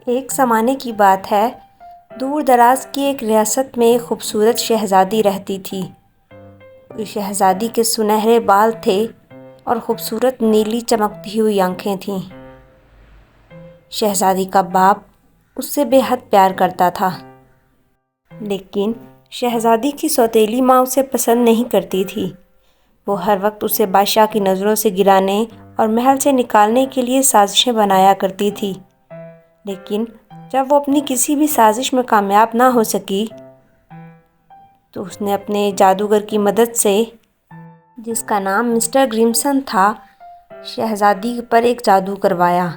ایک زمانے کی بات ہے، دور دراز کی ایک ریاست میں ایک خوبصورت شہزادی رہتی تھی۔ اس شہزادی کے سنہرے بال تھے اور خوبصورت نیلی چمکتی ہوئی آنکھیں تھیں۔ شہزادی کا باپ اس سے بے حد پیار کرتا تھا، لیکن شہزادی کی سوتیلی ماں اسے پسند نہیں کرتی تھی۔ وہ ہر وقت اسے بادشاہ کی نظروں سے گرانے اور محل سے نکالنے کے لیے سازشیں بنایا کرتی تھی، لیکن جب وہ اپنی کسی بھی سازش میں کامیاب نہ ہو سکی تو اس نے اپنے جادوگر کی مدد سے، جس کا نام مسٹر گریمسن تھا، شہزادی پر ایک جادو کروایا،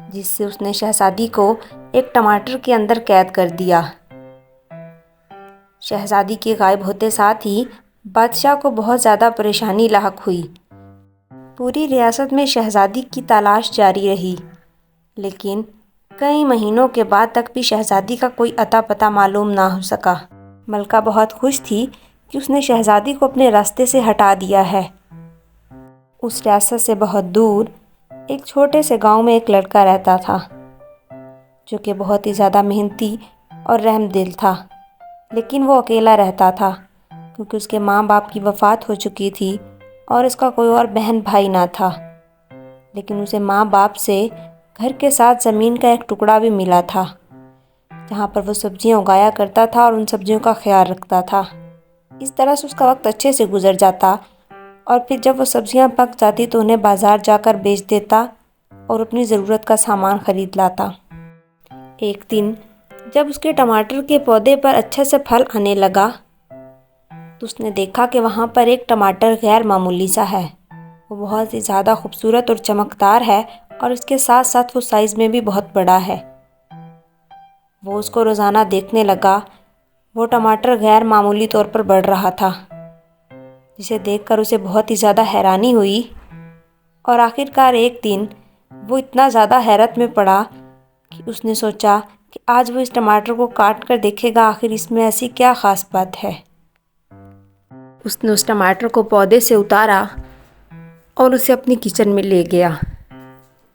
جس سے اس نے شہزادی کو ایک ٹماٹر کے اندر قید کر دیا۔ شہزادی کے غائب ہوتے ساتھ ہی بادشاہ کو بہت زیادہ پریشانی لاحق ہوئی۔ پوری ریاست میں شہزادی کی تلاش جاری رہی، لیکن کئی مہینوں کے بعد تک بھی شہزادی کا کوئی اتا پتہ معلوم نہ ہو سکا۔ ملکہ بہت خوش تھی کہ اس نے شہزادی کو اپنے راستے سے ہٹا دیا ہے۔ اس ریاست سے بہت دور ایک چھوٹے سے گاؤں میں ایک لڑکا رہتا تھا، جو کہ بہت ہی زیادہ محنتی اور رحم دل تھا، لیکن وہ اکیلا رہتا تھا کیونکہ اس کے ماں باپ کی وفات ہو چکی تھی اور اس کا کوئی اور بہن بھائی نہ تھا۔ لیکن اسے ماں باپ سے گھر کے ساتھ زمین کا ایک ٹکڑا بھی ملا تھا، جہاں پر وہ سبزیاں اگایا کرتا تھا اور ان سبزیوں کا خیال رکھتا تھا۔ اس طرح سے اس کا وقت اچھے سے گزر جاتا اور پھر جب وہ سبزیاں پک جاتی تو انہیں بازار جا کر بیچ دیتا اور اپنی ضرورت کا سامان خرید لاتا۔ ایک دن جب اس کے ٹماٹر کے پودے پر اچھے سے پھل آنے لگا تو اس نے دیکھا کہ وہاں پر ایک ٹماٹر غیر معمولی سا ہے۔ وہ بہت ہی زیادہ خوبصورت اور چمکدار ہے اور اس کے ساتھ ساتھ وہ سائز میں بھی بہت بڑا ہے۔ وہ اس کو روزانہ دیکھنے لگا۔ وہ ٹماٹر غیر معمولی طور پر بڑھ رہا تھا، جسے دیکھ کر اسے بہت ہی زیادہ حیرانی ہوئی، اور آخرکار ایک دن وہ اتنا زیادہ حیرت میں پڑا کہ اس نے سوچا کہ آج وہ اس ٹماٹر کو کاٹ کر دیکھے گا آخر اس میں ایسی کیا خاص بات ہے۔ اس نے اس ٹماٹر کو پودے سے اتارا اور اسے اپنی کچن میں لے گیا۔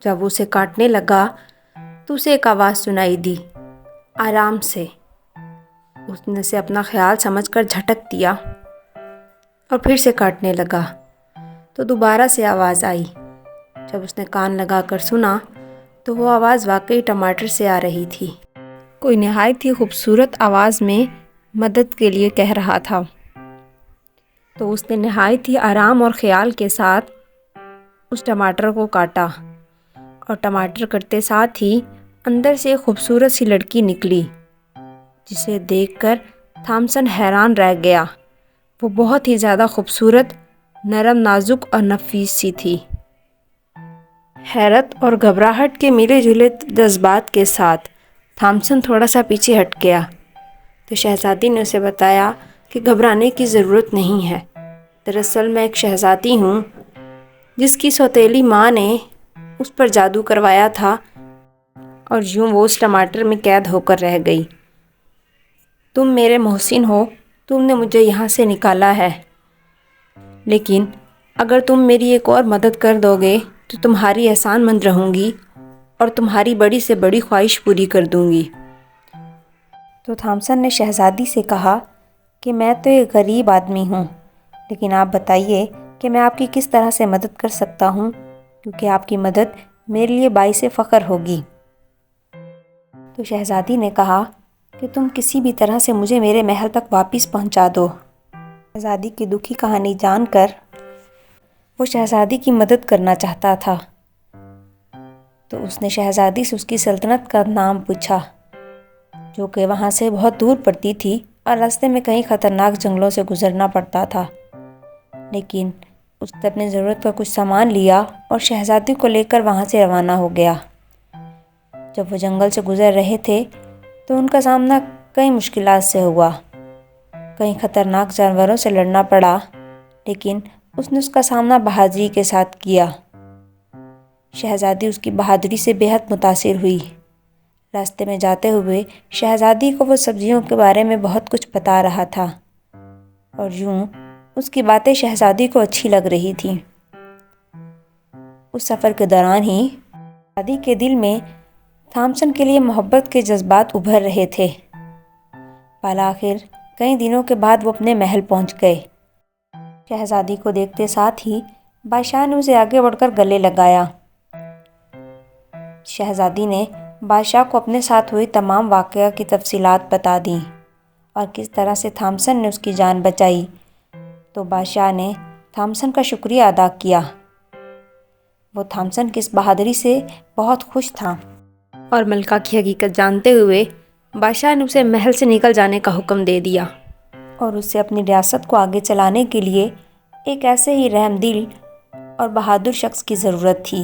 جب وہ اسے کاٹنے لگا تو اسے ایک آواز سنائی دی، آرام سے۔ اس نے اسے اپنا خیال سمجھ کر جھٹک دیا اور پھر سے کاٹنے لگا تو دوبارہ سے آواز آئی۔ جب اس نے کان لگا کر سنا تو وہ آواز واقعی ٹماٹر سے آ رہی تھی۔ کوئی نہایت ہی خوبصورت آواز میں مدد کے لیے کہہ رہا تھا۔ تو اس نے نہایت ہی آرام اور خیال کے ساتھ اس ٹماٹر کو کاٹا، اور ٹماٹر کٹتے ساتھ ہی اندر سے ایک خوبصورت سی لڑکی نکلی، جسے دیکھ کر تھامسن حیران رہ گیا۔ وہ بہت ہی زیادہ خوبصورت، نرم، نازک اور نفیس سی تھی۔ حیرت اور گھبراہٹ کے ملے جلے جذبات کے ساتھ تھامسن تھوڑا سا پیچھے ہٹ گیا، تو شہزادی نے اسے بتایا کہ گھبرانے کی ضرورت نہیں ہے۔ دراصل میں ایک شہزادی ہوں جس کی سوتیلی ماں نے اس پر جادو کروایا تھا، اور یوں وہ اس ٹماٹر میں قید ہو کر رہ گئی۔ تم میرے محسن ہو، تم نے مجھے یہاں سے نکالا ہے، لیکن اگر تم میری ایک اور مدد کر دو گے تو تمہاری احسان مند رہوں گی اور تمہاری بڑی سے بڑی خواہش پوری کر دوں گی۔ تو تھامسن نے شہزادی سے کہا کہ میں تو ایک غریب آدمی ہوں، لیکن آپ بتائیے کہ میں آپ کی کس طرح سے مدد کر سکتا ہوں، کیونکہ آپ کی مدد میرے لیے باعث فخر ہوگی۔ تو شہزادی نے کہا کہ تم کسی بھی طرح سے مجھے میرے محل تک واپس پہنچا دو۔ شہزادی کی دکھی کہانی جان کر وہ شہزادی کی مدد کرنا چاہتا تھا، تو اس نے شہزادی سے اس کی سلطنت کا نام پوچھا، جو کہ وہاں سے بہت دور پڑتی تھی اور راستے میں کئی خطرناک جنگلوں سے گزرنا پڑتا تھا۔ لیکن اس نے اپنی ضرورت کا کچھ سامان لیا اور شہزادی کو لے کر وہاں سے روانہ ہو گیا۔ جب وہ جنگل سے گزر رہے تھے تو ان کا سامنا کئی مشکلات سے ہوا، کئی خطرناک جانوروں سے لڑنا پڑا، لیکن اس نے اس کا سامنا بہادری کے ساتھ کیا۔ شہزادی اس کی بہادری سے بے حد متاثر ہوئی۔ راستے میں جاتے ہوئے شہزادی کو وہ سبزیوں کے بارے میں بہت کچھ بتا رہا تھا، اور یوں اس کی باتیں شہزادی کو اچھی لگ رہی تھیں۔ اس سفر کے دوران ہی شہزادی کے دل میں تھامسن کے لیے محبت کے جذبات ابھر رہے تھے۔ بالآخر کئی دنوں کے بعد وہ اپنے محل پہنچ گئے۔ شہزادی کو دیکھتے ساتھ ہی بادشاہ نے اسے آگے بڑھ کر گلے لگایا۔ شہزادی نے بادشاہ کو اپنے ساتھ ہوئی تمام واقعہ کی تفصیلات بتا دیں اور کس طرح سے تھامسن نے اس کی جان بچائی، تو بادشاہ نے تھامسن کا شکریہ ادا کیا۔ وہ تھامسن کی اس بہادری سے بہت خوش تھا اور ملکہ کی حقیقت جانتے ہوئے بادشاہ نے اسے محل سے نکل جانے کا حکم دے دیا اور اسے اپنی ریاست کو آگے چلانے کے لیے ایک ایسے ہی رحم دل اور بہادر شخص کی ضرورت تھی۔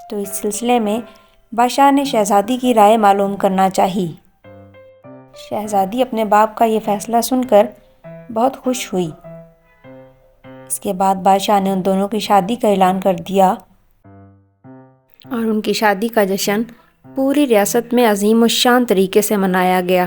تو اس سلسلے میں بادشاہ نے شہزادی کی رائے معلوم کرنا چاہی۔ شہزادی اپنے باپ کا یہ فیصلہ سن کر بہت خوش ہوئی۔ اس کے بعد بادشاہ نے ان دونوں کی شادی کا اعلان کر دیا اور ان کی شادی کا جشن پوری ریاست میں عظیم الشان طریقے سے منایا گیا۔